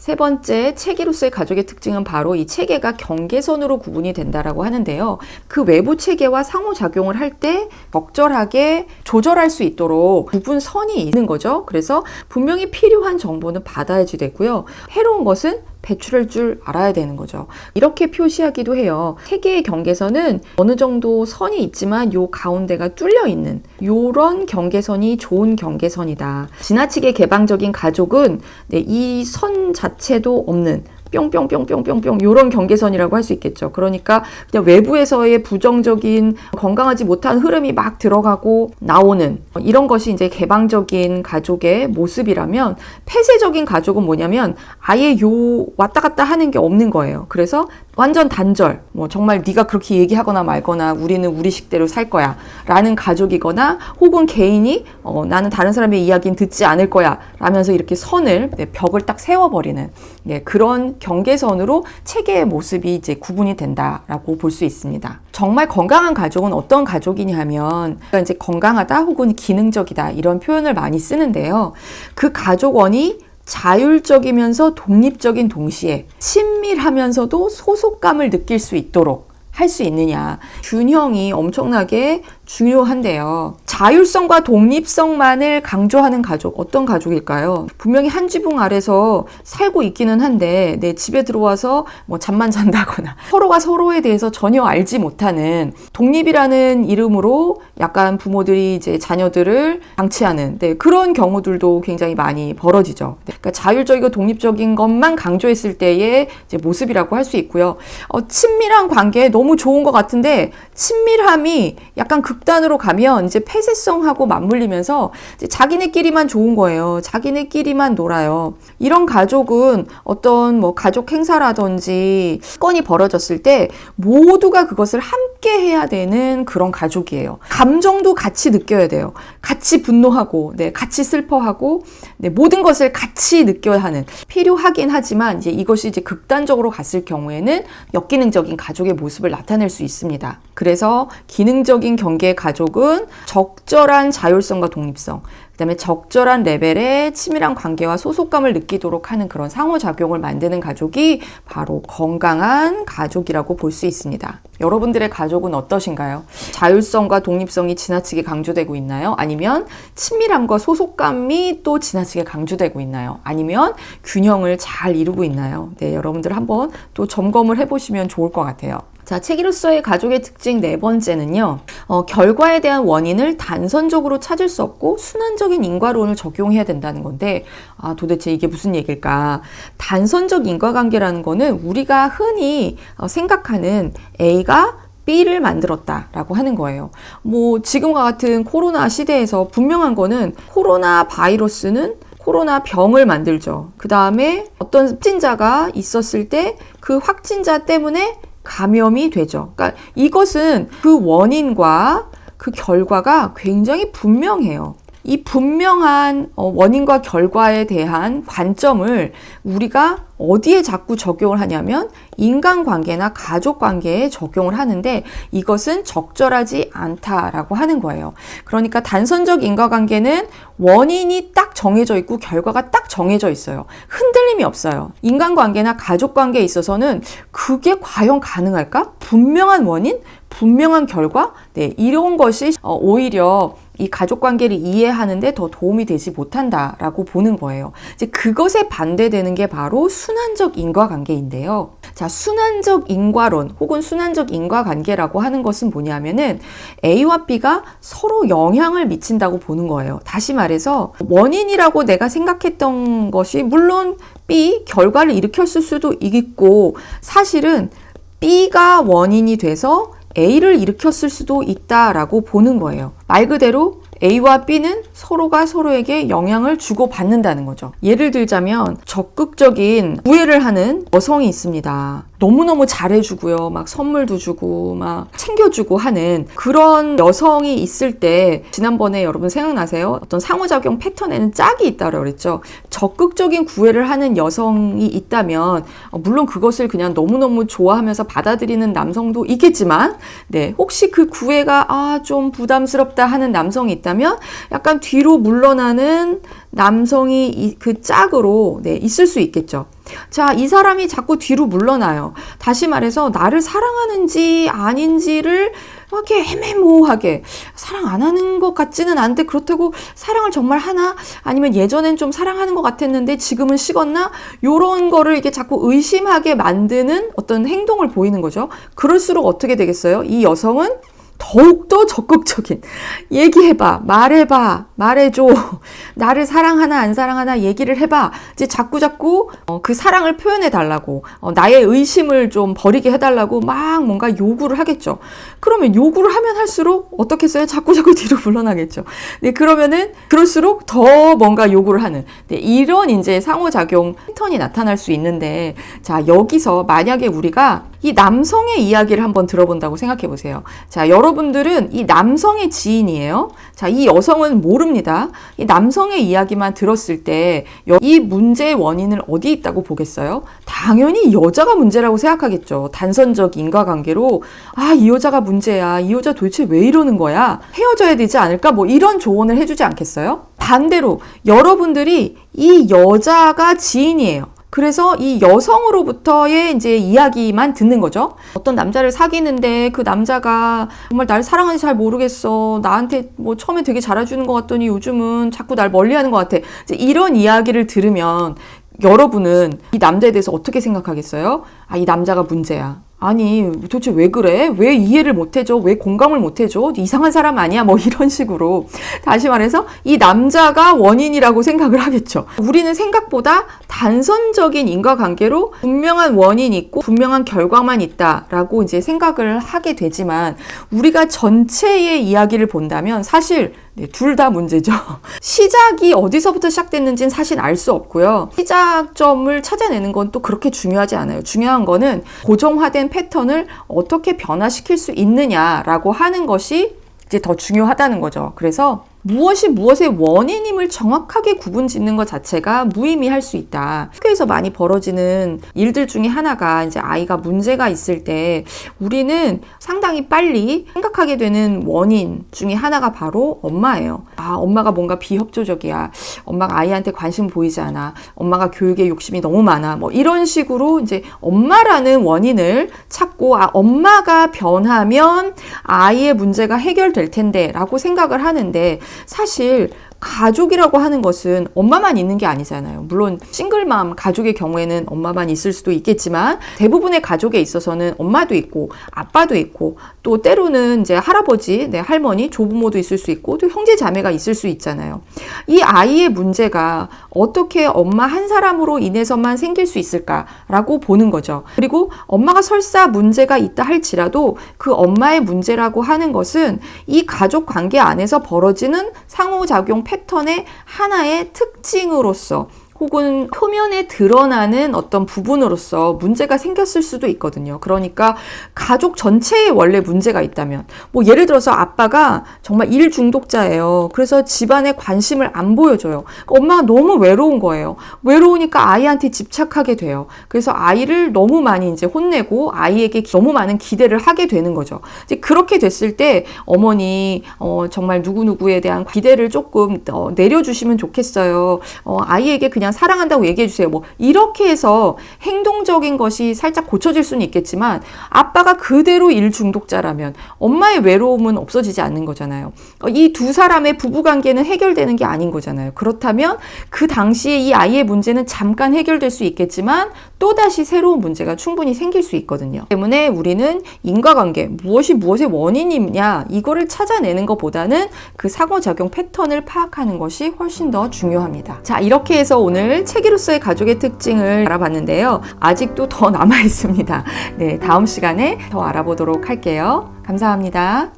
세 번째, 체계로서의 가족의 특징은 바로 이 체계가 경계선으로 구분이 된다라고 하는데요. 그 외부 체계와 상호작용을 할 때 적절하게 조절할 수 있도록 구분선이 있는 거죠. 그래서 분명히 필요한 정보는 받아야지 되고요. 해로운 것은 배출할 줄 알아야 되는 거죠. 이렇게 표시하기도 해요. 체계의 경계선은 어느 정도 선이 있지만 요 가운데가 뚫려 있는 요런 경계선이 좋은 경계선이다. 지나치게 개방적인 가족은 이 선 자체도 없는 뿅뿅뿅뿅뿅뿅 요런 경계선이라고 할 수 있겠죠. 그러니까 그냥 외부에서의 부정적인 건강하지 못한 흐름이 막 들어가고 나오는 이런 것이 이제 개방적인 가족의 모습이라면, 폐쇄적인 가족은 뭐냐면 아예 요 왔다 갔다 하는 게 없는 거예요. 그래서 완전 단절, 정말 네가 그렇게 얘기하거나 말거나 우리는 우리 식대로 살 거야 라는 가족이거나, 혹은 개인이 나는 다른 사람의 이야기는 듣지 않을 거야 라면서 이렇게 선을, 벽을 딱 세워버리는 그런 경계선으로 체계의 모습이 이제 구분이 된다라고 볼 수 있습니다. 정말 건강한 가족은 어떤 가족이냐 하면, 이제 건강하다 혹은 기능적이다 이런 표현을 많이 쓰는데요. 그 가족원이 자율적이면서 독립적인 동시에 친밀하면서도 소속감을 느낄 수 있도록 할 수 있느냐, 균형이 엄청나게 중요한데요. 자율성과 독립성만을 강조하는 가족, 어떤 가족일까요? 분명히 한 지붕 아래서 살고 있기는 한데 내 집에 들어와서 잠만 잔다거나 서로가 서로에 대해서 전혀 알지 못하는, 독립이라는 이름으로 약간 부모들이 이제 자녀들을 방치하는 그런 경우들도 굉장히 많이 벌어지죠. 그러니까 자율적이고 독립적인 것만 강조했을 때의 이제 모습이라고 할 수 있고요. 친밀한 관계에 너무 좋은 것 같은데 친밀함이 약간 극단으로 가면 이제 폐쇄성하고 맞물리면서 이제 자기네끼리만 좋은 거예요. 자기네끼리만 놀아요. 이런 가족은 어떤 가족 행사라든지 사건이 벌어졌을 때 모두가 그것을 함께 해야 되는 그런 가족이에요. 감정도 같이 느껴야 돼요. 같이 분노하고, 같이 슬퍼하고, 모든 것을 같이 느껴야 하는, 필요하긴 하지만 이제 이것이 이제 극단적으로 갔을 경우에는 역기능적인 가족의 모습을 나타낼 수 있습니다. 그래서 기능적인 경계의 가족은 적절한 자율성과 독립성, 그다음에 적절한 레벨의 치밀한 관계와 소속감을 느끼도록 하는 그런 상호작용을 만드는 가족이 바로 건강한 가족이라고 볼 수 있습니다. 여러분들의 가족은 어떠신가요? 자율성과 독립성이 지나치게 강조되고 있나요? 아니면 친밀함과 소속감이 또 지나치게 강조되고 있나요? 아니면 균형을 잘 이루고 있나요? 여러분들 한번 또 점검을 해보시면 좋을 것 같아요. 자, 체계로서의 가족의 특징 네 번째는요. 결과에 대한 원인을 단선적으로 찾을 수 없고 순환적인 인과론을 적용해야 된다는 건데, 도대체 이게 무슨 얘기일까? 단선적 인과관계라는 거는 우리가 흔히 생각하는 A가 B를 만들었다라고 하는 거예요. 지금과 같은 코로나 시대에서 분명한 거는 코로나 바이러스는 코로나 병을 만들죠. 그 다음에 어떤 확진자가 있었을 때 그 확진자 때문에 감염이 되죠. 그러니까 이것은 그 원인과 그 결과가 굉장히 분명해요. 이 분명한 원인과 결과에 대한 관점을 우리가 어디에 자꾸 적용을 하냐면 인간관계나 가족관계에 적용을 하는데, 이것은 적절하지 않다라고 하는 거예요. 그러니까 단선적 인과관계는 원인이 딱 정해져 있고 결과가 딱 정해져 있어요. 흔들림이 없어요. 인간관계나 가족관계에 있어서는 그게 과연 가능할까? 분명한 원인, 분명한 결과, 이런 것이 오히려 이 가족관계를 이해하는데 더 도움이 되지 못한다라고 보는 거예요. 이제 그것에 반대되는 게 바로 순환적 인과관계인데요. 자, 순환적 인과론 혹은 순환적 인과관계라고 하는 것은 뭐냐면은 A와 B가 서로 영향을 미친다고 보는 거예요. 다시 말해서 원인이라고 내가 생각했던 것이 물론 B 결과를 일으켰을 수도 있고, 사실은 B가 원인이 돼서 A를 일으켰을 수도 있다라고 보는 거예요. 말 그대로 A와 B는 서로가 서로에게 영향을 주고받는다는 거죠. 예를 들자면 적극적인 구애를 하는 여성이 있습니다. 너무너무 잘해주고요. 막 선물도 주고 막 챙겨주고 하는 그런 여성이 있을 때, 지난번에 여러분 생각나세요? 어떤 상호작용 패턴에는 짝이 있다고 그랬죠. 적극적인 구애를 하는 여성이 있다면 물론 그것을 그냥 너무너무 좋아하면서 받아들이는 남성도 있겠지만, 혹시 그 구애가 좀 부담스럽다 하는 남성이 있다면 약간 뒤로 물러나는 남성이 그 짝으로 있을 수 있겠죠. 자, 이 사람이 자꾸 뒤로 물러나요. 다시 말해서 나를 사랑하는지 아닌지를 이렇게 애매모호하게, 사랑 안 하는 것 같지는 않은데 그렇다고 사랑을 정말 하나? 아니면 예전엔 좀 사랑하는 것 같았는데 지금은 식었나? 요런 거를 이게 자꾸 의심하게 만드는 어떤 행동을 보이는 거죠. 그럴수록 어떻게 되겠어요? 이 여성은 더욱더 적극적인, 얘기해봐, 말해봐, 말해줘, 나를 사랑하나 안 사랑하나 얘기를 해봐, 이제 자꾸 그 사랑을 표현해 달라고, 나의 의심을 좀 버리게 해달라고 막 뭔가 요구를 하겠죠. 그러면 요구를 하면 할수록 어떻겠어요? 자꾸 뒤로 물러나겠죠. 네, 그러면은 그럴수록 더 뭔가 요구를 하는, 네, 이런 이제 상호작용 패턴이 나타날 수 있는데, 자, 여기서 만약에 우리가 이 남성의 이야기를 한번 들어본다고 생각해 보세요. 자, 여러분들은 이 남성의 지인이에요. 자, 이 여성은 모릅니다. 이 남성의 이야기만 들었을 때 이 문제의 원인을 어디에 있다고 보겠어요? 당연히 여자가 문제라고 생각하겠죠. 단선적 인과관계로, 아, 이 여자가 문제야. 이 여자 도대체 왜 이러는 거야? 헤어져야 되지 않을까? 뭐 이런 조언을 해주지 않겠어요? 반대로 여러분들이 이 여자가 지인이에요. 그래서 이 여성으로부터의 이제 이야기만 듣는 거죠. 어떤 남자를 사귀는데 그 남자가 정말 날 사랑하는지 잘 모르겠어. 나한테 뭐 처음에 되게 잘해주는 것 같더니 요즘은 자꾸 날 멀리하는 것 같아. 이제 이런 이야기를 들으면 여러분은 이 남자에 대해서 어떻게 생각하겠어요? 아, 이 남자가 문제야. 아니, 도대체 왜 그래? 왜 이해를 못 해줘? 왜 공감을 못 해줘? 이상한 사람 아니야? 뭐 이런 식으로. 다시 말해서 이 남자가 원인이라고 생각을 하겠죠. 우리는 생각보다 단선적인 인과관계로 분명한 원인이 있고 분명한 결과만 있다라고 이제 생각을 하게 되지만, 우리가 전체의 이야기를 본다면 사실 네, 둘 다 문제죠. 시작이 어디서부터 시작됐는지는 사실 알 수 없고요. 시작점을 찾아내는 건 또 그렇게 중요하지 않아요. 중요한 거는 고정화된 패턴을 어떻게 변화시킬 수 있느냐라고 하는 것이 이제 더 중요하다는 거죠. 그래서 무엇이 무엇의 원인임을 정확하게 구분짓는 것 자체가 무의미할 수 있다. 학교에서 많이 벌어지는 일들 중에 하나가 이제 아이가 문제가 있을 때 우리는 상당히 빨리 생각하게 되는 원인 중에 하나가 바로 엄마예요. 아, 엄마가 뭔가 비협조적이야. 엄마가 아이한테 관심 보이지 않아. 엄마가 교육에 욕심이 너무 많아. 뭐 이런 식으로 이제 엄마라는 원인을 찾고, 아, 엄마가 변하면 아이의 문제가 해결될 텐데 라고 생각을 하는데, 사실 가족이라고 하는 것은 엄마만 있는 게 아니잖아요. 물론 싱글맘 가족의 경우에는 엄마만 있을 수도 있겠지만 대부분의 가족에 있어서는 엄마도 있고 아빠도 있고 또 때로는 이제 할아버지, 네, 할머니, 조부모도 있을 수 있고 또 형제 자매가 있을 수 있잖아요. 이 아이의 문제가 어떻게 엄마 한 사람으로 인해서만 생길 수 있을까라고 보는 거죠. 그리고 엄마가 설사 문제가 있다 할지라도 그 엄마의 문제라고 하는 것은 이 가족 관계 안에서 벌어지는 상호작용 패턴의 하나의 특징으로서 혹은 표면에 드러나는 어떤 부분으로서 문제가 생겼을 수도 있거든요. 그러니까 가족 전체에 원래 문제가 있다면, 뭐 예를 들어서 아빠가 정말 일 중독자예요. 그래서 집안에 관심을 안 보여줘요. 엄마가 너무 외로운 거예요. 외로우니까 아이한테 집착하게 돼요. 그래서 아이를 너무 많이 이제 혼내고 아이에게 너무 많은 기대를 하게 되는 거죠. 이제 그렇게 됐을 때 어머니 정말 누구누구에 대한 기대를 조금 내려주시면 좋겠어요. 아이에게 그냥 사랑한다고 얘기해주세요. 뭐 이렇게 해서 행동적인 것이 살짝 고쳐질 수는 있겠지만, 아빠가 그대로 일 중독자라면 엄마의 외로움은 없어지지 않는 거잖아요. 이 두 사람의 부부관계는 해결되는 게 아닌 거잖아요. 그렇다면 그 당시에 이 아이의 문제는 잠깐 해결될 수 있겠지만 또다시 새로운 문제가 충분히 생길 수 있거든요. 때문에 우리는 인과관계, 무엇이 무엇의 원인이냐 이거를 찾아내는 것보다는 그 상호작용 패턴을 파악하는 것이 훨씬 더 중요합니다. 자, 이렇게 해서 오늘 체기로서의 가족의 특징을 알아봤는데요. 아직도 더 남아 있습니다. 네, 다음 시간에 더 알아보도록 할게요. 감사합니다.